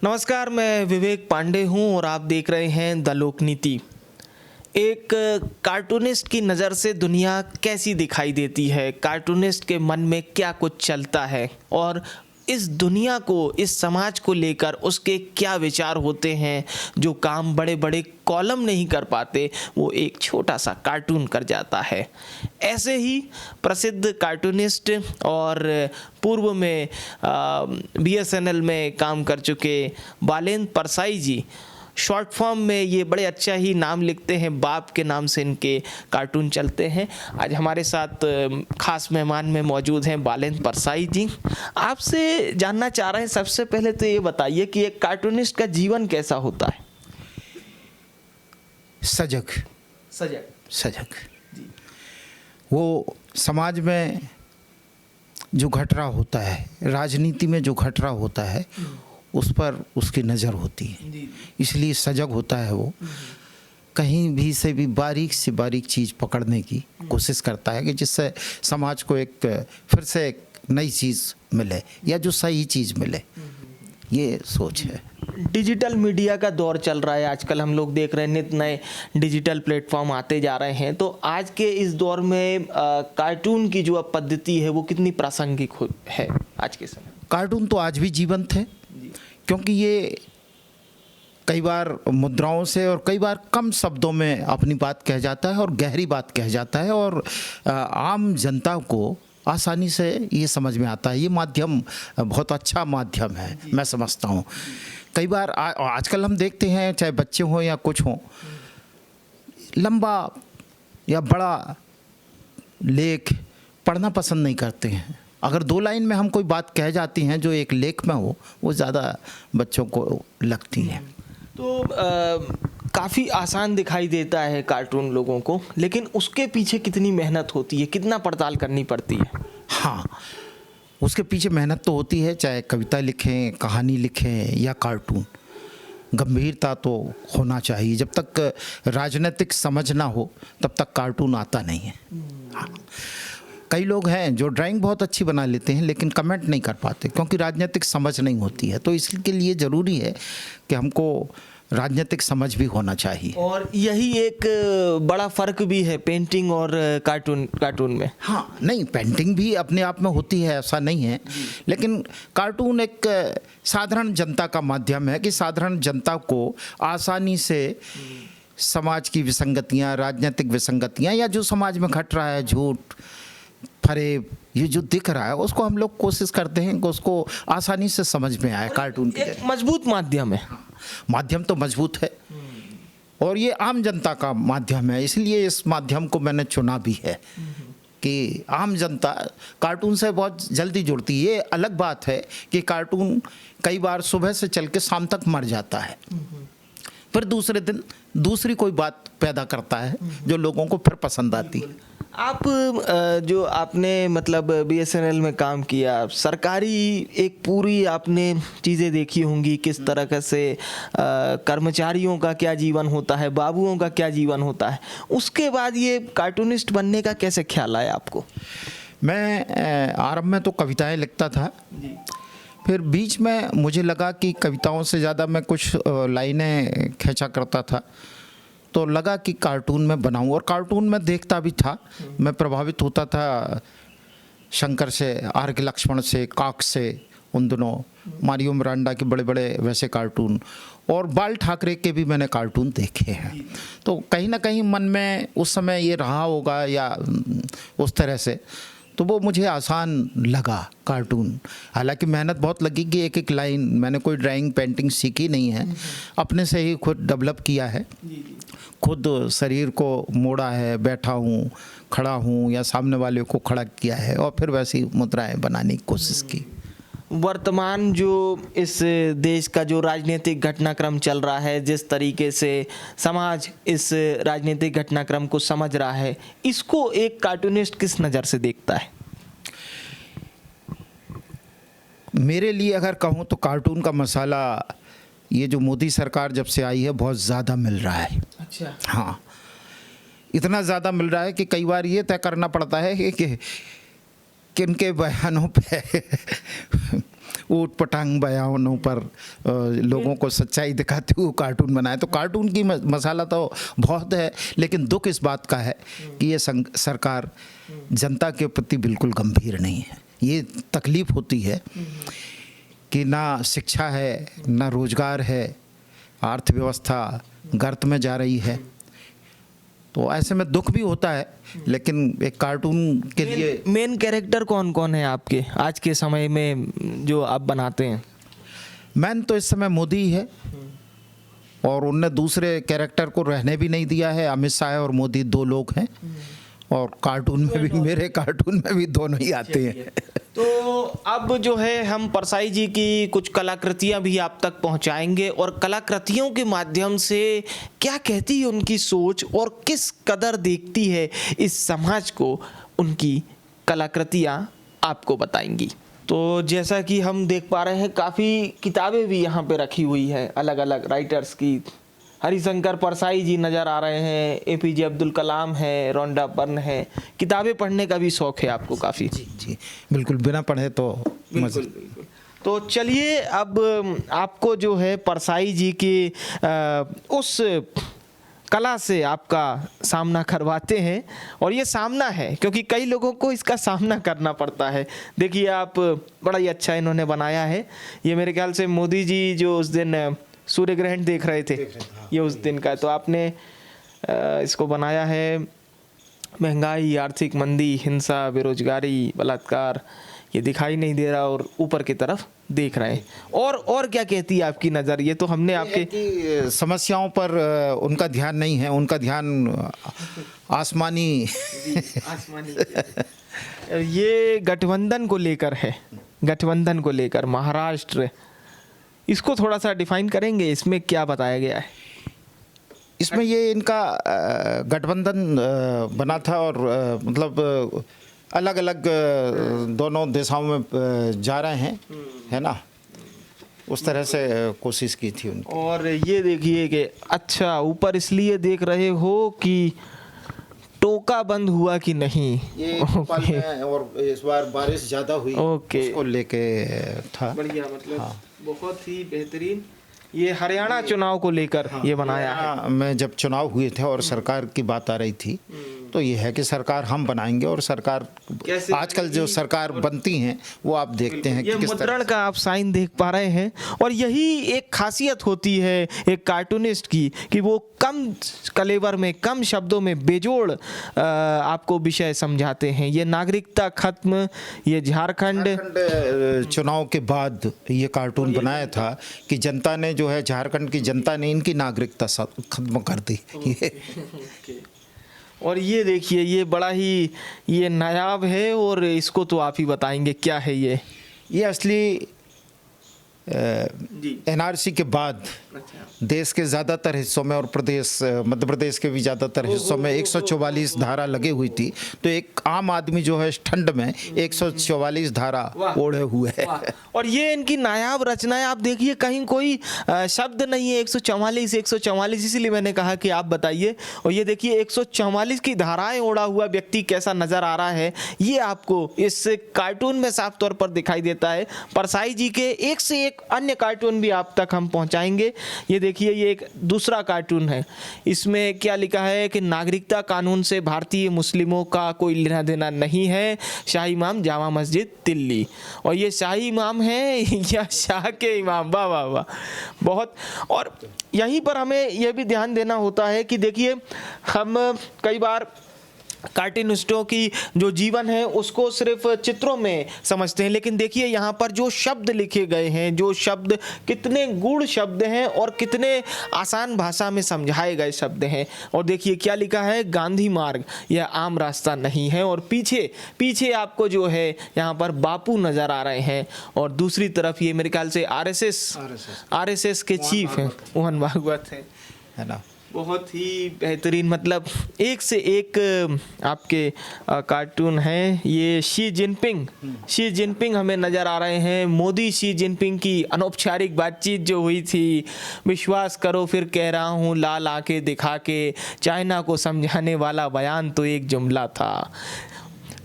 नमस्कार, मैं विवेक पांडे हूं और आप देख रहे हैं द लोकनीति। एक कार्टूनिस्ट की नज़र से दुनिया कैसी दिखाई देती है, कार्टूनिस्ट के मन में क्या कुछ चलता है और इस दुनिया को, इस समाज को लेकर उसके क्या विचार होते हैं। जो काम बड़े बड़े कॉलम नहीं कर पाते वो एक छोटा सा कार्टून कर जाता है। ऐसे ही प्रसिद्ध कार्टूनिस्ट और पूर्व में BSNL में काम कर चुके बालेन्द्र परसाई जी शॉर्ट फॉर्म में ये बड़े अच्छा ही नाम लिखते हैं, बाप के नाम से इनके कार्टून चलते हैं। आज हमारे साथ खास मेहमान में मौजूद हैं बालेन्द्र परसाई जी। आपसे जानना चाह रहे हैं, सबसे पहले तो ये बताइए कि एक कार्टूनिस्ट का जीवन कैसा होता है। सजग सजग सजग वो समाज में जो घट रहा होता है, राजनीति में जो घट रहा होता है, उस पर उसकी नज़र होती है, इसलिए सजग होता है। वो कहीं भी से भी बारीक से बारीक चीज़ पकड़ने की कोशिश करता है कि जिससे समाज को एक फिर से एक नई चीज़ मिले या जो सही चीज़ मिले, ये सोच है। डिजिटल मीडिया का दौर चल रहा है आजकल, हम लोग देख रहे हैं नित नए डिजिटल प्लेटफॉर्म आते जा रहे हैं। तो आज के इस दौर में कार्टून की जो अब पद्धति है वो कितनी प्रासंगिक है आज के समय। कार्टून तो आज भी जीवंत है, क्योंकि ये कई बार मुद्राओं से और कई बार कम शब्दों में अपनी बात कह जाता है और गहरी बात कह जाता है और आम जनता को आसानी से ये समझ में आता है। ये माध्यम बहुत अच्छा माध्यम है, मैं समझता हूँ। कई बार आजकल हम देखते हैं, चाहे बच्चे हों या कुछ हों, लंबा या बड़ा लेख पढ़ना पसंद नहीं करते हैं। अगर 2 लाइन में हम कोई बात कह जाती हैं जो एक लेख में हो, वो ज़्यादा बच्चों को लगती है। तो काफ़ी आसान दिखाई देता है कार्टून लोगों को, लेकिन उसके पीछे कितनी मेहनत होती है, कितना पड़ताल करनी पड़ती है। हाँ, उसके पीछे मेहनत तो होती है, चाहे कविता लिखें, कहानी लिखें या कार्टून। गंभीरता तो होना चाहिए। जब तक राजनीतिक समझ ना हो तब तक कार्टून आता नहीं है। हाँ, कई लोग हैं जो ड्राइंग बहुत अच्छी बना लेते हैं लेकिन कमेंट नहीं कर पाते, क्योंकि राजनीतिक समझ नहीं होती है। तो इसके लिए ज़रूरी है कि हमको राजनीतिक समझ भी होना चाहिए। और यही एक बड़ा फ़र्क भी है पेंटिंग और कार्टून में। हाँ, नहीं, पेंटिंग भी अपने आप में होती है, ऐसा नहीं है, लेकिन कार्टून एक साधारण जनता का माध्यम है कि साधारण जनता को आसानी से समाज की विसंगतियाँ, राजनीतिक विसंगतियाँ या जो समाज में घट रहा है, झूठ फरेब, ये जो दिख रहा है, उसको हम लोग कोशिश करते हैं कि उसको आसानी से समझ में आए। कार्टून के एक मजबूत माध्यम है। माध्यम तो मजबूत है और ये आम जनता का माध्यम है, इसलिए इस माध्यम को मैंने चुना भी है कि आम जनता कार्टून से बहुत जल्दी जुड़ती है। ये अलग बात है कि कार्टून कई बार सुबह से चल के शाम तक मर जाता है, फिर दूसरे दिन दूसरी कोई बात पैदा करता है जो लोगों को फिर पसंद आती है। आप जो आपने मतलब BSNL में काम किया, सरकारी एक पूरी आपने चीज़ें देखी होंगी, किस तरह से कर्मचारियों का क्या जीवन होता है, बाबुओं का क्या जीवन होता है। उसके बाद ये कार्टूनिस्ट बनने का कैसे ख्याल आया आपको। मैं आरंभ में तो कविताएं लिखता था, फिर बीच में मुझे लगा कि कविताओं से ज़्यादा मैं कुछ लाइनें खींचा करता था, तो लगा कि कार्टून में बनाऊं। और कार्टून में देखता भी था, मैं प्रभावित होता था शंकर से, R.K. लक्ष्मण से, काक से, उन दिनों मारियो मिरांडा के बड़े बड़े वैसे कार्टून, और बाल ठाकरे के भी मैंने कार्टून देखे हैं। तो कहीं ना कहीं मन में उस समय ये रहा होगा या उस तरह से, तो वो मुझे आसान लगा कार्टून। हालांकि मेहनत बहुत लगी कि एक एक लाइन, मैंने कोई ड्राइंग पेंटिंग सीखी नहीं है, अपने से ही खुद डेवलप किया है, खुद शरीर को मोड़ा है, बैठा हूँ, खड़ा हूँ या सामने वाले को खड़ा किया है और फिर वैसी मुद्राएं बनाने की कोशिश की। वर्तमान जो इस देश का जो राजनीतिक घटनाक्रम चल रहा है, जिस तरीके से समाज इस राजनीतिक घटनाक्रम को समझ रहा है, इसको एक कार्टूनिस्ट किस नज़र से देखता है। मेरे लिए अगर कहूँ तो कार्टून का मसाला ये जो मोदी सरकार जब से आई है बहुत ज़्यादा मिल रहा है। अच्छा। हाँ, इतना ज़्यादा मिल रहा है कि कई बार ये तय करना पड़ता है कि इनके बयानों पे ऊट पटांग बयानों पर लोगों को सच्चाई दिखाते हुए कार्टून बनाए। तो कार्टून की मसाला तो बहुत है, लेकिन दुख इस बात का है कि ये सरकार जनता के प्रति बिल्कुल गंभीर नहीं है। ये तकलीफ होती है कि ना शिक्षा है, ना रोजगार है, अर्थव्यवस्था गर्त में जा रही है। तो ऐसे में दुख भी होता है, लेकिन एक कार्टून के लिए मेन कैरेक्टर कौन कौन है आपके आज के समय में जो आप बनाते हैं? मैन तो इस समय मोदी ही है, और उनने दूसरे कैरेक्टर को रहने भी नहीं दिया है। अमित शाह और मोदी दो लोग हैं, और कार्टून में भी, मेरे कार्टून में भी दोनों ही आते हैं। तो अब जो है हम परसाई जी की कुछ कलाकृतियां भी आप तक पहुंचाएंगे, और कलाकृतियों के माध्यम से क्या कहती है उनकी सोच और किस कदर देखती है इस समाज को, उनकी कलाकृतियां आपको बताएंगी। तो जैसा कि हम देख पा रहे हैं, काफ़ी किताबें भी यहाँ पे रखी हुई है अलग अलग राइटर्स की। हरिशंकर परसाई जी नज़र आ रहे हैं, एपीजे अब्दुल कलाम है, रोंडा बर्न है। किताबें पढ़ने का भी शौक़ है आपको काफ़ी? जी बिल्कुल, बिना पढ़े तो बिल्कुल। तो चलिए अब आपको जो है परसाई जी की उस कला से आपका सामना करवाते हैं, और ये सामना है क्योंकि कई लोगों को इसका सामना करना पड़ता है। देखिए आप, बड़ा ही अच्छा इन्होंने बनाया है। ये मेरे ख्याल से मोदी जी जो उस दिन सूर्य ग्रहण देख रहे थे, ये उस दिन का, तो आपने इसको बनाया है। महंगाई, आर्थिक मंदी, हिंसा, बेरोजगारी, बलात्कार, ये दिखाई नहीं दे रहा और ऊपर की तरफ देख रहे हैं। और क्या कहती है आपकी नज़र? ये तो हमने आपके समस्याओं पर उनका ध्यान नहीं है, उनका ध्यान आसमानी ये गठबंधन को लेकर है, गठबंधन को लेकर महाराष्ट्र, इसको थोड़ा सा डिफाइन करेंगे, इसमें क्या बताया गया है? इसमें ये इनका गठबंधन बना था, और मतलब अलग अलग दोनों दिशाओं में जा रहे हैं, है ना, उस तरह से कोशिश की थी उनकी। और ये देखिए कि अच्छा, ऊपर इसलिए देख रहे हो कि टोका बंद हुआ कि नहीं। ये भोपाल में और इस बार बारिश ज़्यादा हुई, उसको लेके था। बढ़िया, मतलब बहुत ही बेहतरीन। ये हरियाणा चुनाव को लेकर ये बनाया है। में जब चुनाव हुए थे और सरकार की बात आ रही थी, तो ये है कि सरकार हम बनाएंगे, और सरकार आजकल जो सरकार बनती हैं वो आप देखते हैं ये कि किस मुद्रण का आप साइन देख पा रहे हैं। और यही एक खासियत होती है एक कार्टूनिस्ट की, कि वो कम कलेवर में, कम शब्दों में बेजोड़ आपको विषय समझाते हैं। ये नागरिकता खत्म, ये झारखंड चुनाव के बाद ये कार्टून बनाया था कि जनता ने, जो है झारखंड की जनता ने इनकी नागरिकता खत्म कर दी। और ये देखिए, ये बड़ा ही ये नायाब है, और इसको तो आप ही बताएंगे क्या है ये असली एनआरसी के बाद देश के ज़्यादातर हिस्सों में, और मध्य प्रदेश के भी ज़्यादातर हिस्सों में 144 धारा लगी हुई थी। तो एक आम आदमी जो है ठंड में 144 धारा ओढ़े हुए है। और ये इनकी नायाब रचनाएं आप देखिए, कहीं कोई शब्द नहीं है 144, इसीलिए मैंने कहा कि आप बताइए। और ये देखिए 144 की धाराएं ओढ़ा हुआ व्यक्ति कैसा नजर आ रहा है, ये आपको इस कार्टून में साफ तौर पर दिखाई देता है। परसाई जी के एक से एक अन्य कार्टून भी आप तक हम पहुंचाएंगे। ये देखिए, ये एक दूसरा कार्टून है। इसमें क्या लिखा है कि नागरिकता कानून से भारतीय मुस्लिमों का कोई लेना देना नहीं है। शाही इमाम, जामा मस्जिद, दिल्ली। और ये शाही इमाम है या शाह के इमाम? वाह वाह वाह, बहुत। और यहीं पर हमें यह भी ध्यान देना होता है कि देखिए, हम कई बार कार्टूनिस्टों की जो जीवन है उसको सिर्फ चित्रों में समझते हैं, लेकिन देखिए यहाँ पर जो शब्द लिखे गए हैं, जो शब्द कितने गूढ़ शब्द हैं और कितने आसान भाषा में समझाए गए शब्द हैं। और देखिए क्या लिखा है, गांधी मार्ग यह आम रास्ता नहीं है। और पीछे पीछे आपको जो है यहाँ पर बापू नज़र आ रहे हैं, और दूसरी तरफ ये मेरे ख्याल से आरएसएस के चीफ हैं, मोहन भागवत है ना। बहुत ही बेहतरीन, मतलब एक से एक आपके कार्टून हैं। ये शी जिनपिंग हमें नज़र आ रहे हैं। मोदी शी जिनपिंग की अनौपचारिक बातचीत जो हुई थी, विश्वास करो फिर कह रहा हूँ, लाल आंखें दिखा के चाइना को समझाने वाला बयान तो एक जुमला था।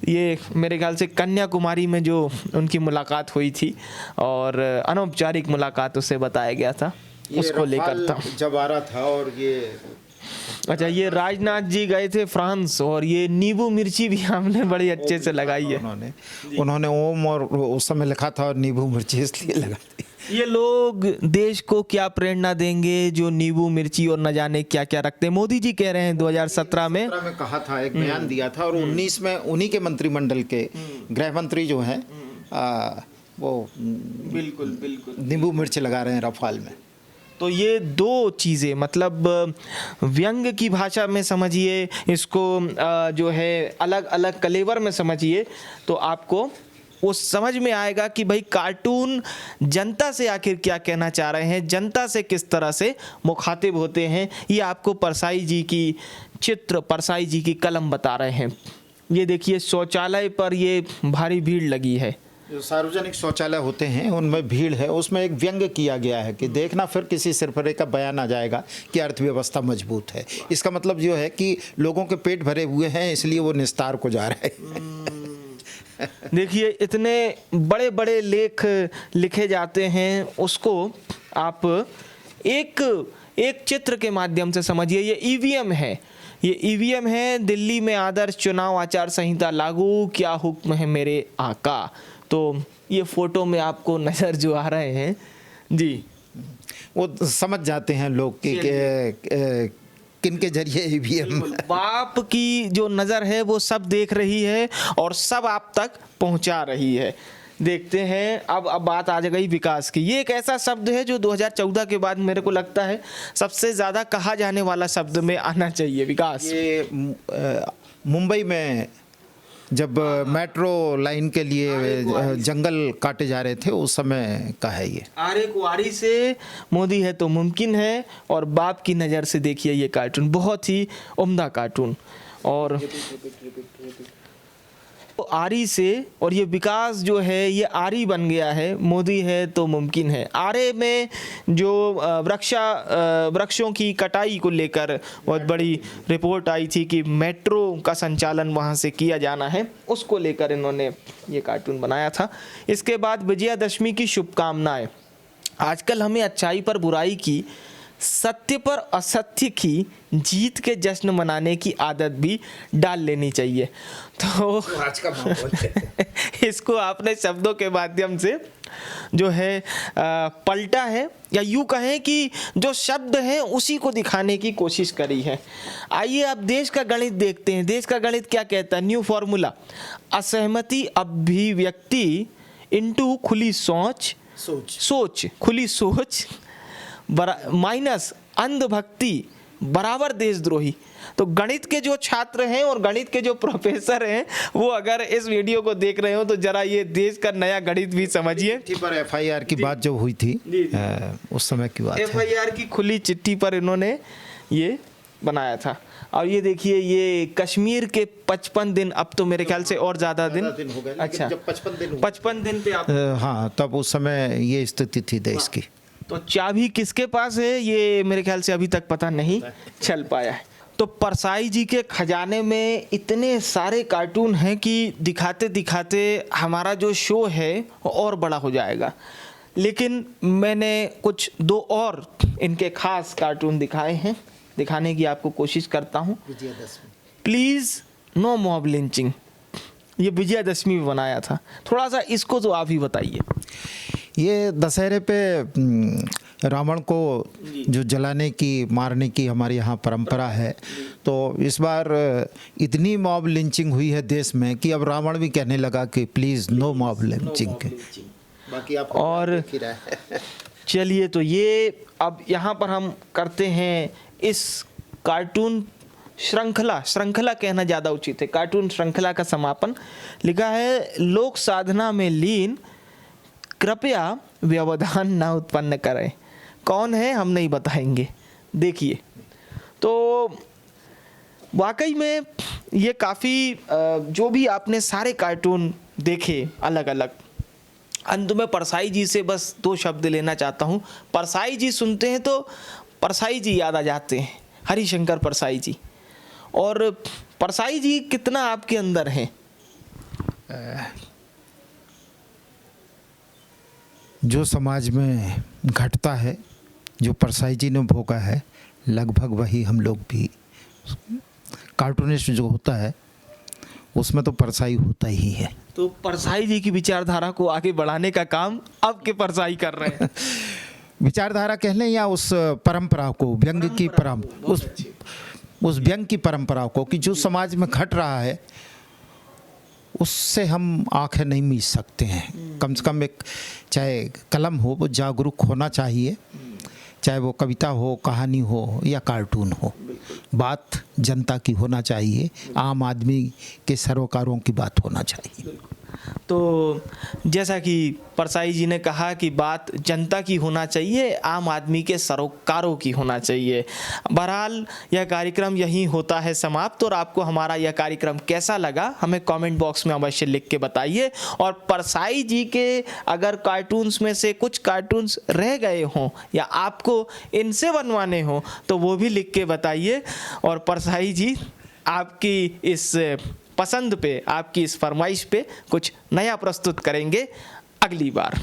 ये मेरे ख्याल से कन्याकुमारी में जो उनकी मुलाकात हुई थी और अनौपचारिक मुलाकात उसे बताया गया था, उसको लेकर था। जब आ रहा था और ये अच्छा, ये राजनाथ जी गए थे फ्रांस और ये नींबू मिर्ची भी हमने बड़ी अच्छे से लगाई है। उन्होंने ओम और उस समय लिखा था और नींबू मिर्ची इसलिए लगाई। ये लोग देश को क्या प्रेरणा देंगे जो नींबू मिर्ची और न जाने क्या क्या रखते हैं। मोदी जी कह रहे हैं 2017 में कहा था, एक बयान दिया था और 19 में उन्हीं के मंत्रिमंडल के गृह मंत्री जो हैं वो बिल्कुल बिल्कुल नींबू मिर्च लगा रहे हैं रफाल में। तो ये दो चीज़ें, मतलब व्यंग की भाषा में समझिए इसको, जो है अलग अलग कलेवर में समझिए, तो आपको वो समझ में आएगा कि भाई कार्टून जनता से आखिर क्या कहना चाह रहे हैं, जनता से किस तरह से मुखातिब होते हैं। ये आपको परसाई जी की चित्र, परसाई जी की कलम बता रहे हैं। ये देखिए शौचालय पर ये भारी भीड़ लगी है। जो सार्वजनिक शौचालय होते हैं उनमें भीड़ है, उसमें एक व्यंग किया गया है कि देखना फिर किसी सिरफरे का बयान आ जाएगा कि अर्थव्यवस्था मजबूत है। इसका मतलब जो है कि लोगों के पेट भरे हुए हैं इसलिए वो निस्तार को जा रहे हैं। देखिए इतने बड़े बड़े लेख लिखे जाते हैं, उसको आप एक चित्र के माध्यम से समझिए। ये ईवीएम है, ये ईवीएम है। दिल्ली में आदर्श चुनाव आचार संहिता लागू, क्या हुक्म है मेरे आका। तो ये फोटो में आपको नजर जो आ रहे हैं जी, वो समझ जाते हैं लोग कि किन के जरिए ईवीएम। बाप की जो नज़र है वो सब देख रही है और सब आप तक पहुंचा रही है। देखते हैं अब बात आ गई विकास की। ये एक ऐसा शब्द है जो 2014 के बाद मेरे को लगता है सबसे ज़्यादा कहा जाने वाला शब्द में आना चाहिए, विकास। ये मुंबई में जब मेट्रो लाइन के लिए जंगल काटे जा रहे थे उस समय का है ये। आरे कुआरी से मोदी है तो मुमकिन है, और बाप की नज़र से देखिए ये कार्टून, बहुत ही उम्दा कार्टून। और आरी से, और ये विकास जो है ये आरी बन गया है, मोदी है तो मुमकिन है। आरे में जो वृक्षों की कटाई को लेकर बहुत बड़ी रिपोर्ट आई थी कि मेट्रो का संचालन वहाँ से किया जाना है, उसको लेकर इन्होंने ये कार्टून बनाया था। इसके बाद विजयादशमी की शुभकामनाएं। आजकल हमें अच्छाई पर बुराई की, सत्य पर असत्य की जीत के जश्न मनाने की आदत भी डाल लेनी चाहिए। तो आज का माहौल है। इसको आपने शब्दों के माध्यम से जो है पलटा है, या यूँ कहें कि जो शब्द हैं उसी को दिखाने की कोशिश करी है। आइए अब देश का गणित देखते हैं। देश का गणित क्या कहता है? न्यू फॉर्मूला, असहमति अभिव्यक्ति इनटू खुली सोच खुली सोच माइनस अंधभक्ति बराबर देशद्रोही। तो गणित के जो छात्र हैं और गणित के जो प्रोफेसर हैं वो अगर इस वीडियो को देख रहे हो तो जरा ये देश का नया गणित भी समझिए। चिट्ठी पर एफआईआर की बात जो हुई थी उस समय की बात है। एफआईआर की खुली चिट्ठी पर इन्होंने ये बनाया था। और ये देखिए ये कश्मीर के 55 दिन, अब तो मेरे ख्याल से और ज़्यादा दिन हो गए। अच्छा, जब 55 दिन पे आप हाँ, तब उस समय ये स्थिति थी देश की। तो चाबी किसके पास है ये मेरे ख्याल से अभी तक पता नहीं चल पाया है। तो परसाई जी के खजाने में इतने सारे कार्टून हैं कि दिखाते दिखाते हमारा जो शो है वो और बड़ा हो जाएगा। लेकिन मैंने कुछ दो और इनके खास कार्टून दिखाए हैं, दिखाने की आपको कोशिश करता हूँ। प्लीज़ नो मॉब लिंचिंग, ये विजयादशमी में बनाया था। थोड़ा सा इसको तो आप ही बताइए। ये दशहरे पे रावण को जो जलाने की, मारने की हमारे यहाँ परंपरा है। तो इस बार इतनी मॉब लिंचिंग हुई है देश में कि अब रावण भी कहने लगा कि प्लीज़ नो मॉब लिंचिंग के। बाकी आप और चलिए, तो ये अब यहाँ पर हम करते हैं इस कार्टून श्रृंखला कहना ज़्यादा उचित है, कार्टून श्रृंखला का समापन। लिखा है लोक साधना में लीन, कृपया व्यवधान ना उत्पन्न करें। कौन है हम नहीं बताएंगे। देखिए, तो वाकई में ये काफ़ी जो भी आपने सारे कार्टून देखे अलग अलग, अंत में परसाई जी से बस दो शब्द लेना चाहता हूँ। परसाई जी सुनते हैं तो परसाई जी याद आ जाते हैं, हरिशंकर परसाई जी। और परसाई जी कितना आपके अंदर हैं जो समाज में घटता है, जो परसाई जी ने भोगा है, लगभग वही हम लोग भी, कार्टूनिस्ट जो होता है उसमें तो परसाई होता ही है। तो परसाई जी की विचारधारा को आगे बढ़ाने का काम अब के परसाई कर रहे हैं। विचारधारा कह लें या उस परंपरा को, व्यंग की उस व्यंग की परंपरा को, कि जो समाज में घट रहा है उससे हम आंखें नहीं मीच सकते हैं। कम से कम एक, चाहे कलम हो, वो जागरूक होना चाहिए, चाहे वो कविता हो, कहानी हो या कार्टून हो। बात जनता की होना चाहिए, आम आदमी के सरोकारों की बात होना चाहिए। तो जैसा कि परसाई जी ने कहा कि बात जनता की होना चाहिए, आम आदमी के सरोकारों की होना चाहिए। बहरहाल यह कार्यक्रम यहीं होता है समाप्त, और आपको हमारा यह कार्यक्रम कैसा लगा हमें कमेंट बॉक्स में अवश्य लिख के बताइए। और परसाई जी के अगर कार्टून्स में से कुछ कार्टून्स रह गए हों या आपको इनसे बनवाने हों तो वो भी लिख के बताइए। और परसाई जी आपकी इस पसंद पे, आपकी इस फरमाइश पे कुछ नया प्रस्तुत करेंगे अगली बार।